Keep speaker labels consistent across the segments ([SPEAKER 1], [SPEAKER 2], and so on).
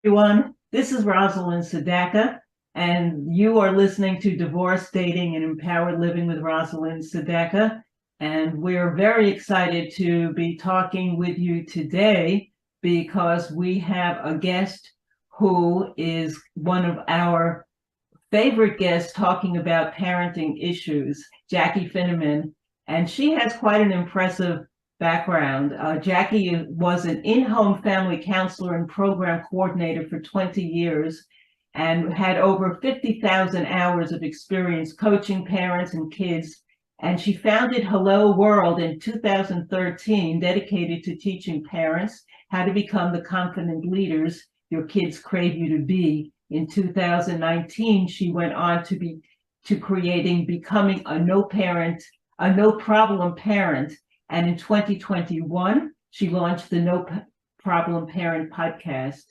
[SPEAKER 1] Everyone. This is Rosalind Sedacca, and you are listening to Divorce, Dating, and Empowered Living with Rosalind Sedacca. And we're very excited to be talking with you today because we have a guest who is one of our favorite guests talking about parenting issues, Jaci Finneman. And she has quite an impressive background. Jaci was an in-home family counselor and program coordinator for 20 years and had over 50,000 hours of experience coaching parents and kids. And she founded Hello World in 2013, dedicated to teaching parents how to become the confident leaders your kids crave you to be. In 2019, she went on to creating Becoming a No Problem Parent. And in 2021, she launched the No Problem Parent podcast.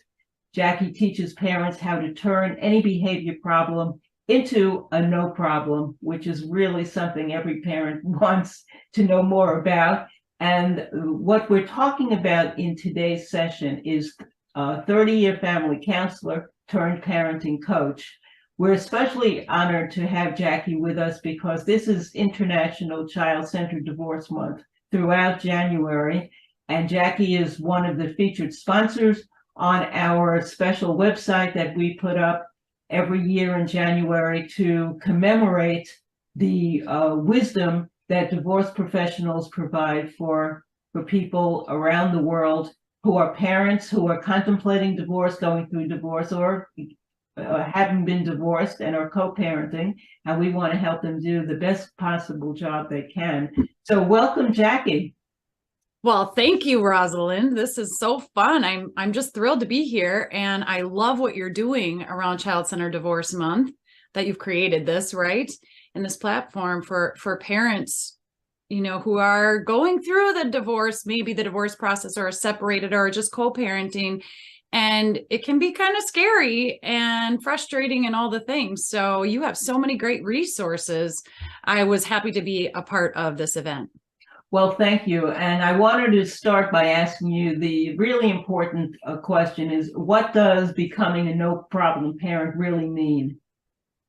[SPEAKER 1] Jaci teaches parents how to turn any behavior problem into a no problem, which is really something every parent wants to know more about. And what we're talking about in today's session is a 30-year family counselor turned parenting coach. We're especially honored to have Jaci with us because this is International Child-Centered Divorce Month throughout January, and Jaci is one of the featured sponsors on our special website that we put up every year in January to commemorate the wisdom that divorce professionals provide for people around the world who are parents, who are contemplating divorce, going through divorce, or haven't been divorced and are co-parenting, and we want to help them do the best possible job they can. So welcome, Jaci.
[SPEAKER 2] Well, thank you, Rosalind. This is so fun. I'm just thrilled to be here, and I love what you're doing around Child-Centered Divorce Month, that you've created this, right? And this platform for parents, who are going through the divorce, maybe the divorce process, or are separated, or just co-parenting. And it can be kind of scary and frustrating and all the things. So you have so many great resources. I was happy to be a part of this event.
[SPEAKER 1] Well, thank you. And I wanted to start by asking you the really important question is, what does becoming a no problem parent really mean?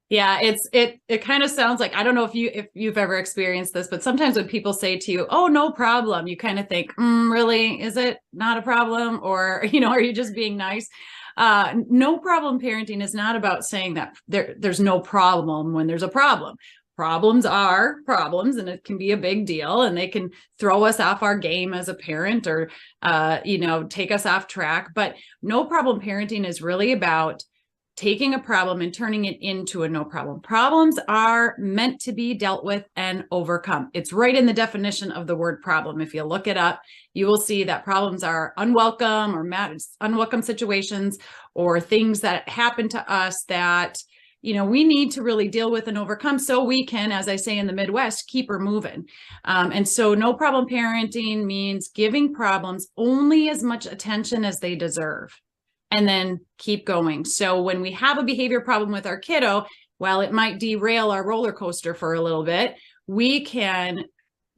[SPEAKER 2] Yeah, it kind of sounds like, I don't know if you've ever experienced this, but sometimes when people say to you, "Oh, no problem," you kind of think, really, is it not a problem? Or, are you just being nice? No problem parenting is not about saying that there's no problem when there's a problem. Problems are problems, and it can be a big deal, and they can throw us off our game as a parent, or, take us off track. But no problem parenting is really about taking a problem and turning it into a no problem. Problems are meant to be dealt with and overcome. It's right in the definition of the word problem. If you look it up, you will see that problems are unwelcome or unwelcome situations, or things that happen to us that, we need to really deal with and overcome so we can, as I say in the Midwest, keep her moving. And so no problem parenting means giving problems only as much attention as they deserve, and then keep going. So when we have a behavior problem with our kiddo, while it might derail our roller coaster for a little bit, we can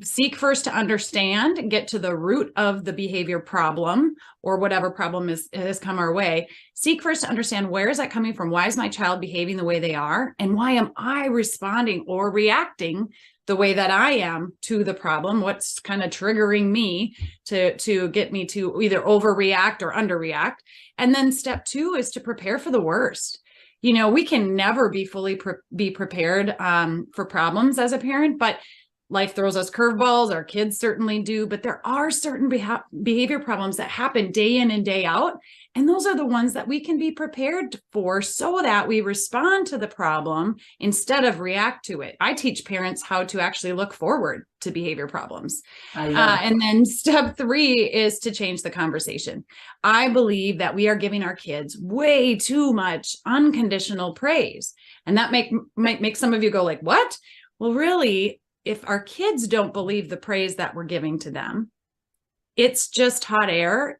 [SPEAKER 2] seek first to understand, get to the root of the behavior problem, or whatever problem has come our way. Seek first to understand, where is that coming from? Why is my child behaving the way they are? And why am I responding or reacting the way that I am to the problem? What's kind of triggering me to get me to either overreact or underreact? And then step 2 is to prepare for the worst. We can never be fully be prepared for problems as a parent, but life throws us curveballs. Our kids certainly do, but there are certain behavior problems that happen day in and day out. And those are the ones that we can be prepared for, so that we respond to the problem instead of react to it. I teach parents how to actually look forward to behavior problems. And then step 3 is to change the conversation. I believe that we are giving our kids way too much unconditional praise. And that might make some of you go like, what? Well, really, if our kids don't believe the praise that we're giving to them, it's just hot air.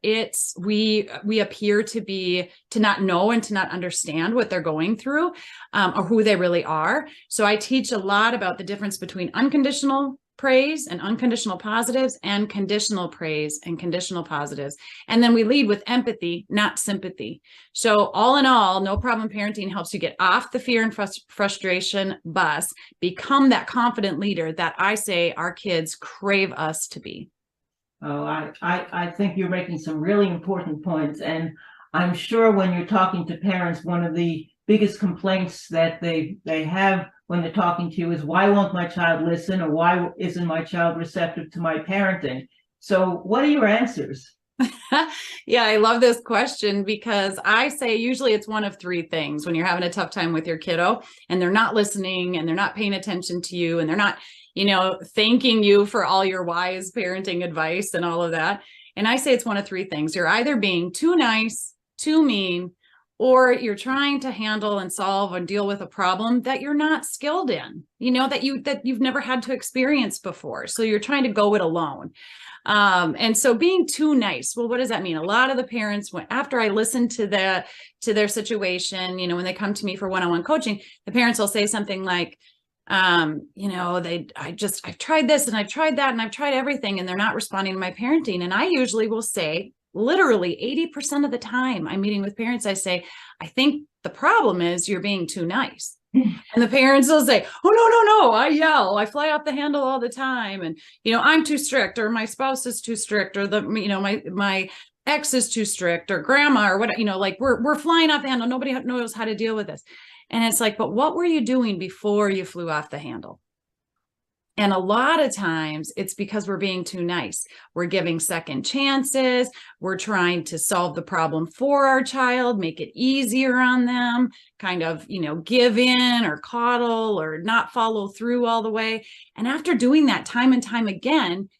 [SPEAKER 2] We appear to not know and to not understand what they're going through, or who they really are. So I teach a lot about the difference between unconditional praise and unconditional positives, and conditional praise and conditional positives. And then we lead with empathy, not sympathy. So all in all, no problem parenting helps you get off the fear and frustration bus, become that confident leader that I say our kids crave us to be.
[SPEAKER 1] Oh, I think you're making some really important points. And I'm sure when you're talking to parents, one of the biggest complaints that they have when they're talking to you is, why won't my child listen, or why isn't my child receptive to my parenting? So what are your answers?
[SPEAKER 2] Yeah, I love this question, because I say usually it's one of three things when you're having a tough time with your kiddo and they're not listening and they're not paying attention to you and they're not, thanking you for all your wise parenting advice and all of that. And I say it's one of three things. You're either being too nice, too mean, or you're trying to handle and solve and deal with a problem that you're not skilled in, that you've never had to experience before. So you're trying to go it alone. And so being too nice, well, what does that mean? A lot of the parents, after I listen to their situation, when they come to me for one-on-one coaching, the parents will say something like, I've tried this and I've tried that and I've tried everything, and they're not responding to my parenting. And I usually will say, literally 80% of the time I'm meeting with parents, I say, I think the problem is you're being too nice. And the parents will say, oh, no, I yell, I fly off the handle all the time. And, I'm too strict, or my spouse is too strict, or my ex is too strict, or grandma, or what, we're flying off the handle. Nobody knows how to deal with this. And it's like, but what were you doing before you flew off the handle? And a lot of times it's because we're being too nice. We're giving second chances. We're trying to solve the problem for our child, make it easier on them, kind of, give in or coddle or not follow through all the way. And after doing that time and time again,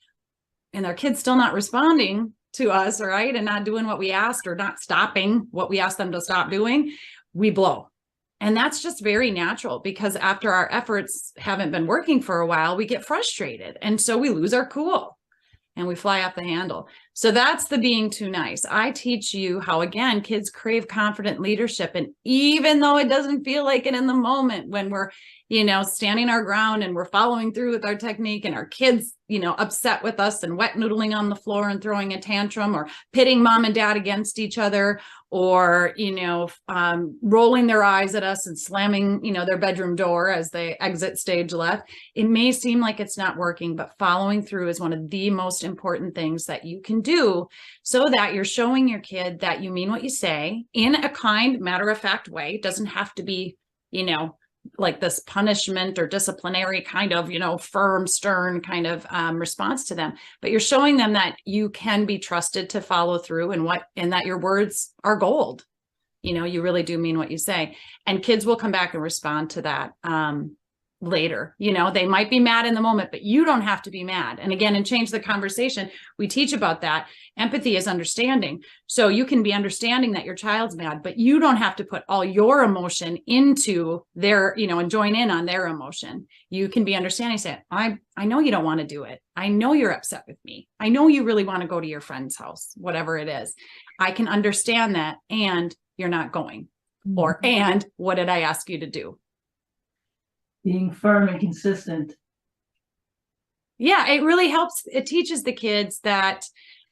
[SPEAKER 2] and our kid's still not responding to us, right, and not doing what we asked, or not stopping what we asked them to stop doing, we blow. And that's just very natural, because after our efforts haven't been working for a while, we get frustrated. And so we lose our cool and we fly off the handle. So that's the being too nice. I teach you how, again, kids crave confident leadership. And even though it doesn't feel like it in the moment, when we're, standing our ground and we're following through with our technique, and our kids, upset with us and wet noodling on the floor and throwing a tantrum, or pitting mom and dad against each other, or, rolling their eyes at us and slamming, their bedroom door as they exit stage left. It may seem like it's not working, but following through is one of the most important things that you can do, so that you're showing your kid that you mean what you say in a kind, matter-of-fact way. It doesn't have to be, like this punishment or disciplinary kind of, firm, stern kind of response to them. But you're showing them that you can be trusted to follow through, and that your words are gold. You really do mean what you say. And kids will come back and respond to that later. They might be mad in the moment, but you don't have to be mad. And again, in Change the Conversation, we teach about that. Empathy is understanding. So you can be understanding that your child's mad, but you don't have to put all your emotion into their, and join in on their emotion. You can be understanding, say, I know you don't want to do it. I know you're upset with me. I know you really want to go to your friend's house, whatever it is. I can understand that. And you're not going. Or, and what did I ask you to do?
[SPEAKER 1] Being firm and consistent.
[SPEAKER 2] Yeah, it really helps. It teaches the kids that,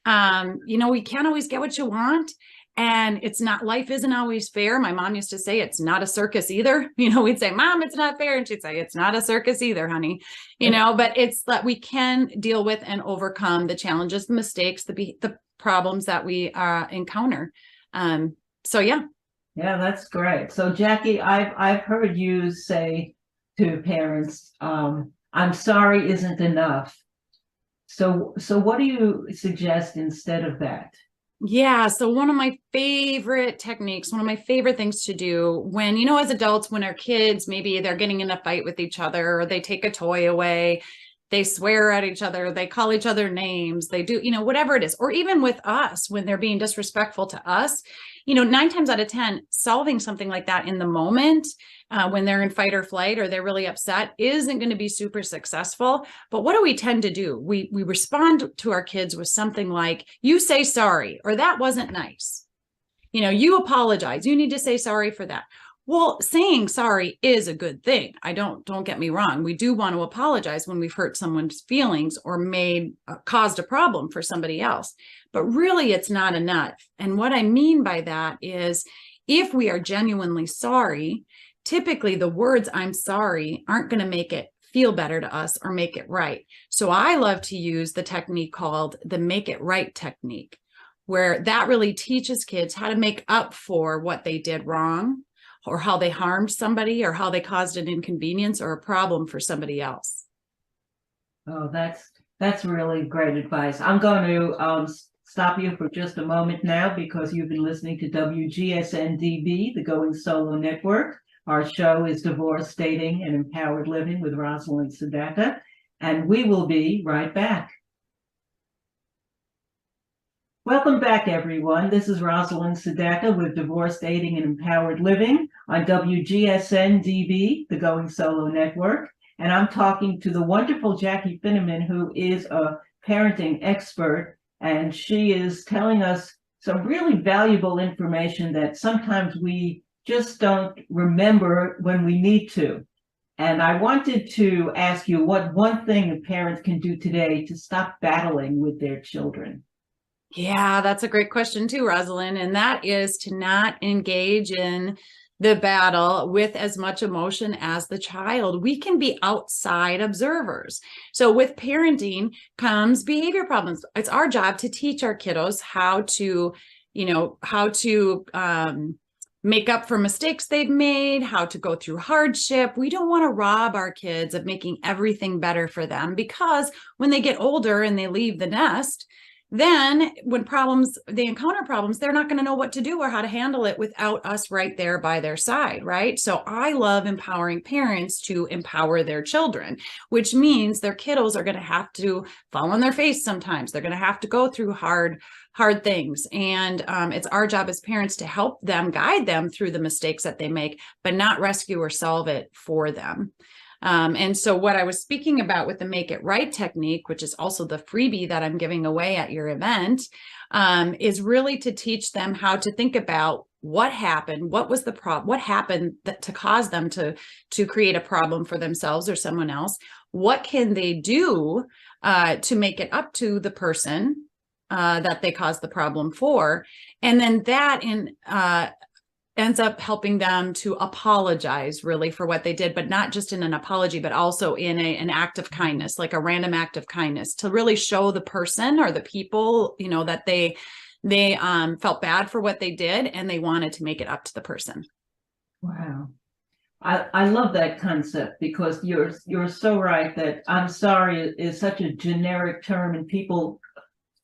[SPEAKER 2] we can't always get what you want. And life isn't always fair. My mom used to say, it's not a circus either. We'd say, Mom, it's not fair. And she'd say, it's not a circus either, honey. But it's that we can deal with and overcome the challenges, the mistakes, the problems that we encounter. So, yeah.
[SPEAKER 1] Yeah, that's great. So, Jaci, I've heard you say to parents, I'm sorry isn't enough. So what do you suggest instead of that?
[SPEAKER 2] Yeah. So one of my favorite techniques, one of my favorite things to do when, as adults, when our kids, maybe they're getting in a fight with each other, or they take a toy away, they swear at each other, they call each other names, they do, whatever it is, or even with us, when they're being disrespectful to us, 9 times out of 10, solving something like that in the moment, when they're in fight or flight, or they're really upset, isn't going to be super successful. But what do we tend to do? We respond to our kids with something like, you say sorry, or that wasn't nice. You apologize. You need to say sorry for that. Well, saying sorry is a good thing. Don't get me wrong. We do want to apologize when we've hurt someone's feelings or caused a problem for somebody else, but really it's not enough. And what I mean by that is if we are genuinely sorry, typically the words "I'm sorry" aren't going to make it feel better to us or make it right. So I love to use the technique called the make it right technique, where that really teaches kids how to make up for what they did wrong, or how they harmed somebody, or how they caused an inconvenience or a problem for somebody else.
[SPEAKER 1] Oh, that's really great advice. I'm going to stop you for just a moment now because you've been listening to WGSN-DB, the Going Solo Network. Our show is Divorce, Dating, and Empowered Living with Rosalind Sedacca, and we will be right back. Welcome back, everyone. This is Rosalind Sedacca with Divorce, Dating, and Empowered Living on WGSN-DB, the Going Solo Network. And I'm talking to the wonderful Jaci Finneman, who is a parenting expert, and she is telling us some really valuable information that sometimes we just don't remember when we need to. And I wanted to ask you what one thing a parent can do today to stop battling with their children.
[SPEAKER 2] Yeah, that's a great question too, Rosalind. And that is to not engage in the battle with as much emotion as the child. We can be outside observers. So with parenting comes behavior problems. It's our job to teach our kiddos how to make up for mistakes they've made, how to go through hardship. We don't want to rob our kids of making everything better for them, because when they get older and they leave the nest, then when they encounter problems, they're not going to know what to do or how to handle it without us right there by their side, right? So I love empowering parents to empower their children, which means their kiddos are going to have to fall on their face sometimes. They're going to have to go through hard things. And it's our job as parents to help them, guide them through the mistakes that they make, but not rescue or solve it for them. And so what I was speaking about with the make it right technique, which is also the freebie that I'm giving away at your event, is really to teach them how to think about what happened, what was the problem, what happened to cause them to create a problem for themselves or someone else. What can they do to make it up to the person that they caused the problem for? And then that ends up helping them to apologize really for what they did, but not just in an apology, but also in an act of kindness, like a random act of kindness, to really show the person or the people, that they felt bad for what they did and they wanted to make it up to the person.
[SPEAKER 1] Wow. I love that concept, because you're so right that "I'm sorry" is such a generic term and people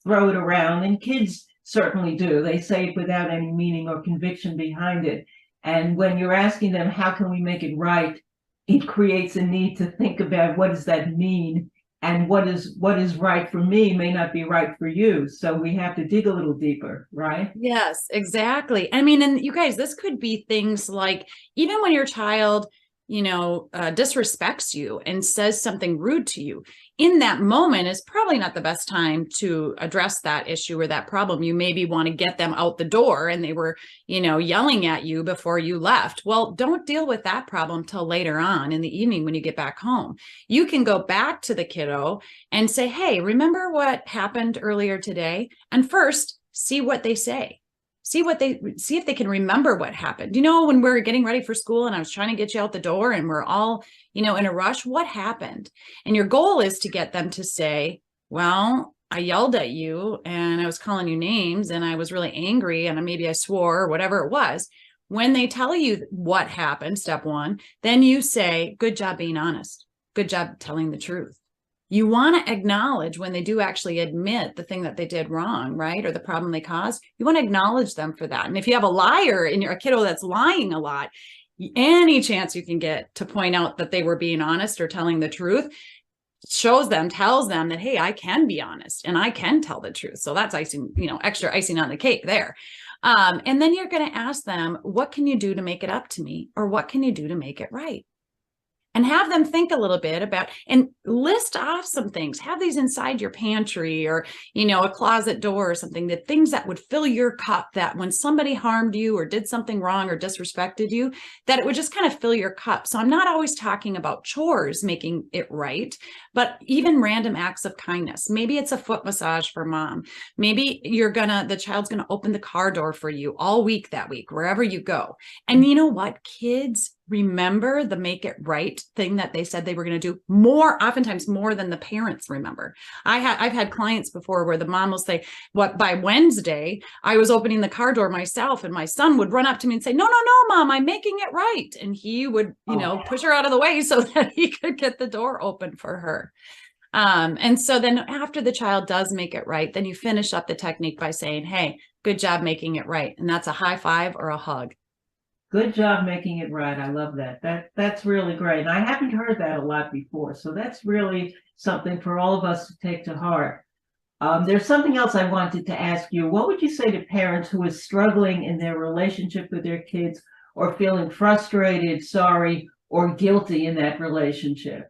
[SPEAKER 1] throw it around, and kids certainly do. They say it without any meaning or conviction behind it. And when you're asking them, how can we make it right, it creates a need to think about what does that mean, and what is right for me may not be right for you. So we have to dig a little deeper, right?
[SPEAKER 2] Yes, exactly. I mean, and you guys, this could be things like, even when your child disrespects you and says something rude to you, in that moment is probably not the best time to address that issue or that problem. You maybe want to get them out the door and they were, yelling at you before you left. Well, don't deal with that problem till later on in the evening when you get back home. You can go back to the kiddo and say, "Hey, remember what happened earlier today?" And first, see what they say. See if they can remember what happened. When we're getting ready for school and I was trying to get you out the door and we're all, in a rush, what happened? And your goal is to get them to say, "Well, I yelled at you and I was calling you names and I was really angry and maybe I swore," or whatever it was. When they tell you what happened, step one, then you say, "Good job being honest. Good job telling the truth." You want to acknowledge when they do actually admit the thing that they did wrong, right? Or the problem they caused. You want to acknowledge them for that. And if you have a liar and you're a kiddo that's lying a lot, any chance you can get to point out that they were being honest or telling the truth tells them that, hey, I can be honest and I can tell the truth. So that's icing, extra icing on the cake there. And then you're going to ask them, what can you do to make it up to me? Or what can you do to make it right? and have them think a little bit about and list off some things. Have these inside your pantry or, a closet door or something, the things that would fill your cup, that when somebody harmed you or did something wrong or disrespected you, that it would just kind of fill your cup. So I'm not always talking about chores, making it right, but even random acts of kindness. Maybe it's a foot massage for mom. Maybe the child's going to open the car door for you all week that week, wherever you go. And you know what? Kids remember the make it right thing that they said they were going to do oftentimes more than the parents remember. I've had clients before where the mom will say, by Wednesday, I was opening the car door myself, and my son would run up to me and say, no, mom, I'm making it right. And he would, push her out of the way so that he could get the door open for her. And so then after the child does make it right, then you finish up the technique by saying, hey, good job making it right. And that's a high five or a hug.
[SPEAKER 1] Good job making it right. I love that. That's really great. And I haven't heard that a lot before. So that's really something for all of us to take to heart. There's something else I wanted to ask you. What would you say to parents who are struggling in their relationship with their kids, or feeling frustrated, sorry, or guilty in that relationship?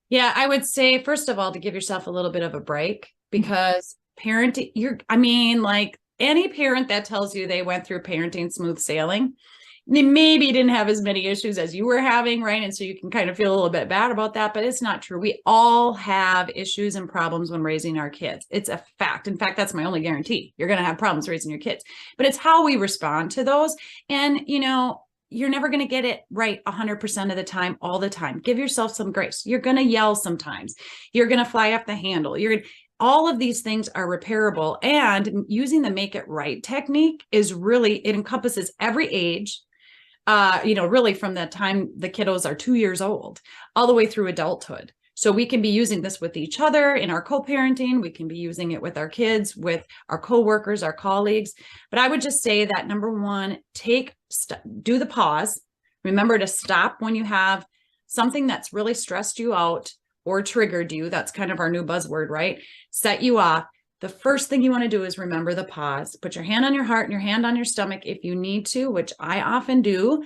[SPEAKER 2] Yeah, I would say, first of all, to give yourself a little bit of a break, because parenting, like any parent that tells you they went through parenting smooth sailing, they maybe didn't have as many issues as you were having, right? And so you can kind of feel a little bit bad about that, but it's not true. We all have issues and problems when raising our kids. It's a fact. In fact, that's my only guarantee. You're going to have problems raising your kids, but it's how we respond to those. And, you're never going to get it right 100% of the time, all the time. Give yourself some grace. You're going to yell sometimes. You're going to fly off the handle. All of these things are repairable, and using the make it right technique it encompasses every age, really from the time the kiddos are 2 years old all the way through adulthood. So we can be using this with each other in our co-parenting. We can be using it with our kids, with our coworkers, our colleagues. But I would just say that number one, do the pause. Remember to stop when you have something that's really stressed you out or triggered you. That's kind of our new buzzword, right? Set you off. The first thing you want to do is remember the pause. Put your hand on your heart and your hand on your stomach if you need to, which I often do,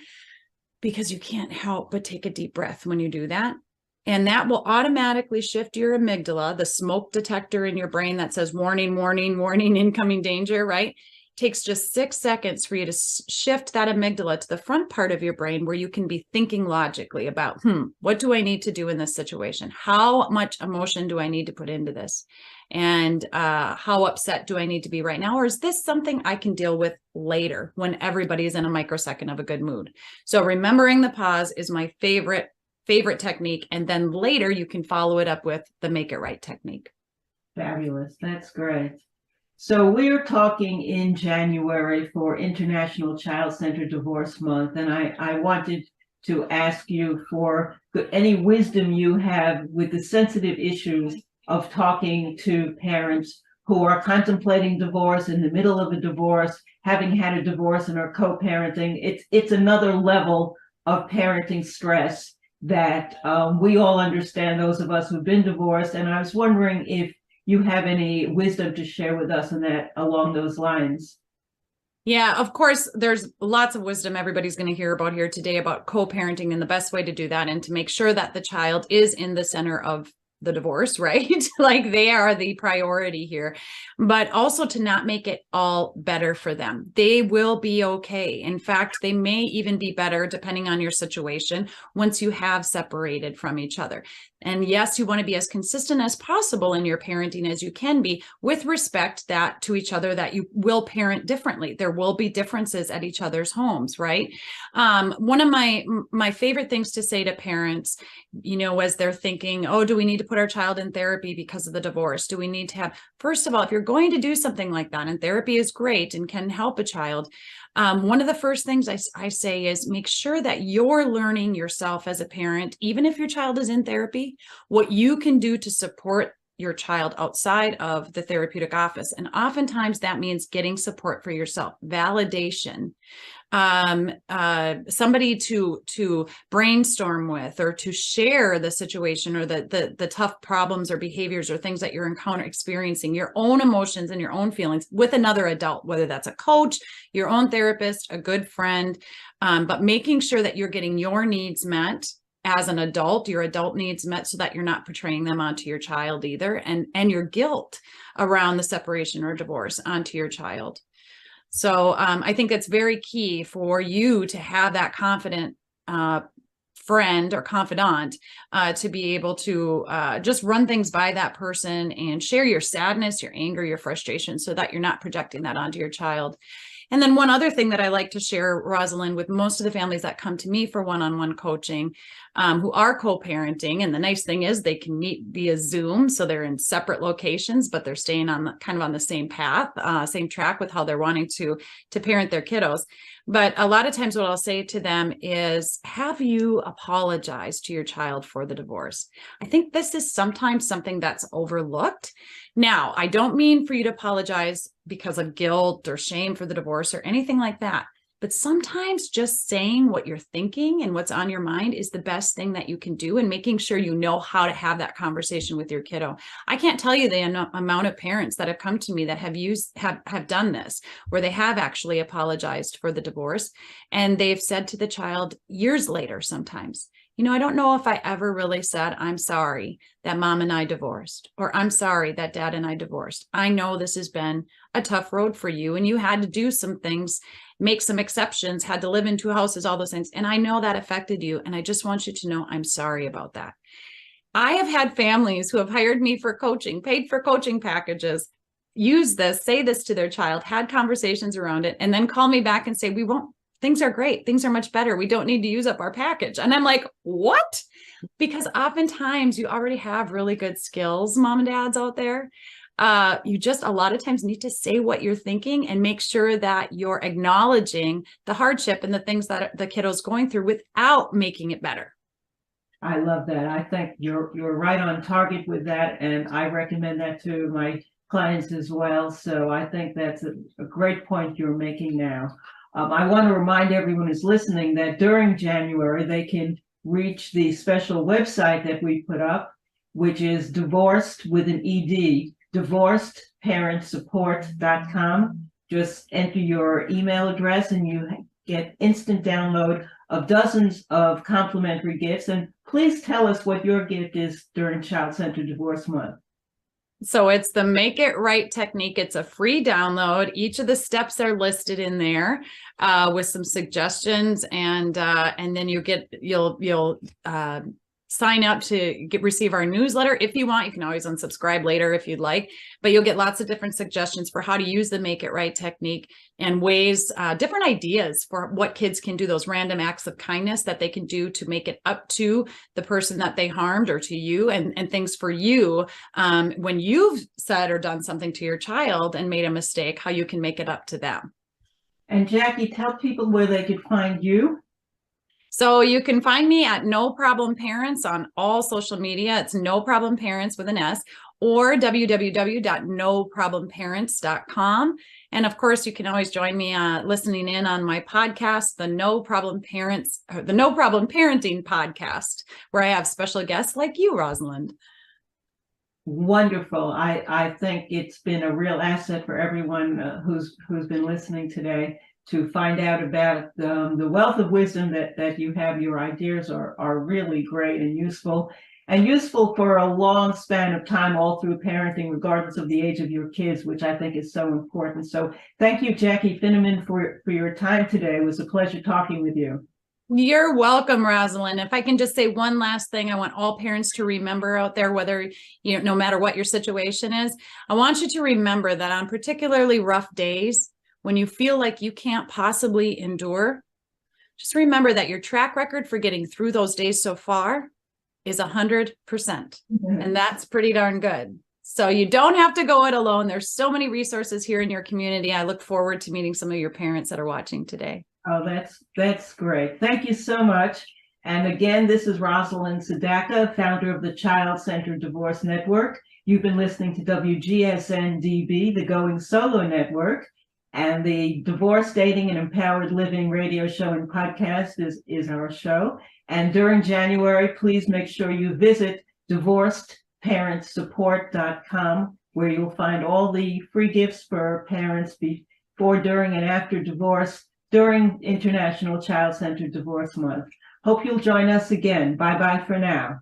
[SPEAKER 2] because you can't help but take a deep breath when you do that. And that will automatically shift your amygdala, the smoke detector in your brain that says warning, warning, warning, incoming danger, right? It takes just 6 seconds for you to shift that amygdala to the front part of your brain, where you can be thinking logically about, what do I need to do in this situation? How much emotion do I need to put into this? And how upset do I need to be right now? Or is this something I can deal with later when everybody's in a microsecond of a good mood? So remembering the pause is my favorite technique. And then later you can follow it up with the make it right technique.
[SPEAKER 1] Fabulous. That's great. So we're talking in January for International Child-Centered Divorce Month. And I wanted to ask you for any wisdom you have with the sensitive issues of talking to parents who are contemplating divorce, in the middle of a divorce, having had a divorce and are co-parenting. It's another level of parenting stress that we all understand, those of us who've been divorced. And I was wondering if you have any wisdom to share with us along those lines.
[SPEAKER 2] Yeah, of course, there's lots of wisdom everybody's going to hear about here today about co-parenting and the best way to do that, and to make sure that the child is in the center of the divorce, right? Like they are the priority here, but also to not make it all better for them. They will be okay. In fact, they may even be better depending on your situation once you have separated from each other. And yes, you want to be as consistent as possible in your parenting as you can be, with respect to each other, that you will parent differently. There will be differences at each other's homes, right? One of my favorite things to say to parents, as they're thinking, oh, do we need to put our child in therapy because of the divorce? Do we need to have, first of all, if you're going to do something like that, and therapy is great and can help a child, one of the first things I say is make sure that you're learning yourself as a parent, even if your child is in therapy, what you can do to support your child outside of the therapeutic office. And oftentimes that means getting support for yourself, validation, somebody to brainstorm with, or to share the situation, or the tough problems or behaviors or things that you're experiencing, your own emotions and your own feelings, with another adult, whether that's a coach, your own therapist, a good friend, but making sure that you're getting your needs met as an adult, your adult needs met, so that you're not portraying them onto your child either, and your guilt around the separation or divorce onto your child. So I think it's very key for you to have that confident friend or confidant to be able to just run things by that person and share your sadness, your anger, your frustration, so that you're not projecting that onto your child. And then one other thing that I like to share, Rosalind, with most of the families that come to me for one-on-one coaching, who are co-parenting, and the nice thing is they can meet via Zoom, so they're in separate locations, but they're staying on kind of on the same path, same track with how they're wanting to parent their kiddos. But a lot of times what I'll say to them is, have you apologized to your child for the divorce? I think this is sometimes something that's overlooked. Now, I don't mean for you to apologize because of guilt or shame for the divorce or anything like that. But sometimes just saying what you're thinking and what's on your mind is the best thing that you can do, and making sure you know how to have that conversation with your kiddo. I can't tell you the amount of parents that have come to me that have done this, where they have actually apologized for the divorce, and they've said to the child years later sometimes, I don't know if I ever really said, I'm sorry that mom and I divorced, or I'm sorry that dad and I divorced. I know this has been a tough road for you, and you had to do some things, make some exceptions, had to live in two houses, all those things. And I know that affected you. And I just want you to know I'm sorry about that. I have had families who have hired me for coaching, paid for coaching packages, use this, say this to their child, had conversations around it, and then call me back and say, we won't. Things are great. Things are much better. We don't need to use up our package. And I'm like, what? Because oftentimes you already have really good skills, mom and dads out there. You just a lot of times need to say what you're thinking and make sure that you're acknowledging the hardship and the things that the kiddo's going through without making it better.
[SPEAKER 1] I love that. I think you're right on target with that. And I recommend that to my clients as well. So I think that's a great point you're making now. I want to remind everyone who's listening that during January, they can reach the special website that we put up, which is divorced with an ED, divorcedparentsupport.com. Just enter your email address and you get instant download of dozens of complimentary gifts. And please tell us what your gift is during Child-Centered Divorce Month.
[SPEAKER 2] So it's the Make It Right technique. It's a free download. Each of the steps are listed in there with some suggestions, and then you'll sign up to receive our newsletter. If you want, you can always unsubscribe later if you'd like, but you'll get lots of different suggestions for how to use the Make It Right technique, and ways, different ideas for what kids can do, those random acts of kindness that they can do to make it up to the person that they harmed or to you, and things for you when you've said or done something to your child and made a mistake, how you can make it up to them.
[SPEAKER 1] And Jackie, tell people where they could find you.
[SPEAKER 2] So you can find me at No Problem Parents on all social media. It's No Problem Parents with an S, or www.noproblemparents.com. And of course, you can always join me listening in on my podcast, the No Problem Parenting podcast, where I have special guests like you, Rosalind.
[SPEAKER 1] Wonderful. I think it's been a real asset for everyone who's been listening today, to find out about the wealth of wisdom that you have. Your ideas are really great and useful for a long span of time, all through parenting, regardless of the age of your kids, which I think is so important. So thank you, Jaci Finneman, for your time today. It was a pleasure talking with you.
[SPEAKER 2] You're welcome, Rosalind. If I can just say one last thing, I want all parents to remember out there, whether, no matter what your situation is, I want you to remember that on particularly rough days, when you feel like you can't possibly endure, just remember that your track record for getting through those days so far is 100%. Mm-hmm. And that's pretty darn good. So you don't have to go it alone. There's so many resources here in your community. I look forward to meeting some of your parents that are watching today.
[SPEAKER 1] Oh, that's great. Thank you so much. And again, this is Rosalind Sedacca, founder of the Child-Centered Divorce Network. You've been listening to WGSN-DB, the Going Solo Network. And the Divorce, Dating, and Empowered Living radio show and podcast is our show. And during January, please make sure you visit divorcedparentsupport.com, where you'll find all the free gifts for parents before, during, and after divorce during International Child-Centered Divorce Month. Hope you'll join us again. Bye-bye for now.